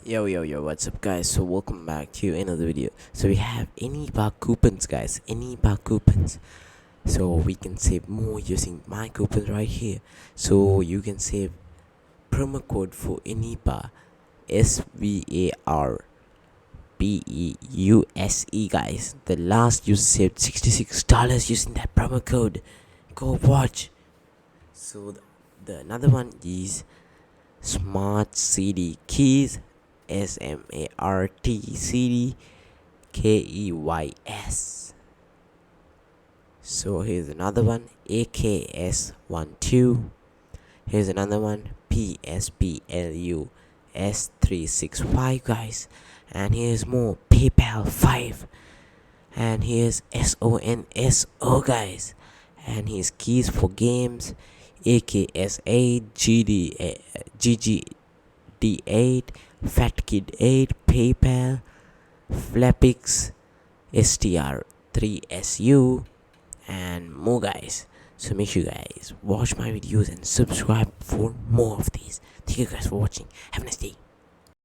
Yo, what's up guys? So welcome back to another video. So we have any bar coupons, guys, any bar coupons. So we can save more using my coupons right here. So you can save promo code for any bar SVARBEUSE, guys. The last user saved $66 using that promo code. Go watch. So the another one is Smart CD Keys, SMARTCDKEYS. So here's another one, AKS12. Here's another one, PSPLUS365, guys. And here's more, PayPal 5. And here's SONSO, guys. And here's keys for games, AKS8, GGD8, FatKid8, PayPal, Flapix, STR3SU, and more, guys. So make sure you guys watch my videos and subscribe for more of these. Thank you guys for watching. Have a nice day.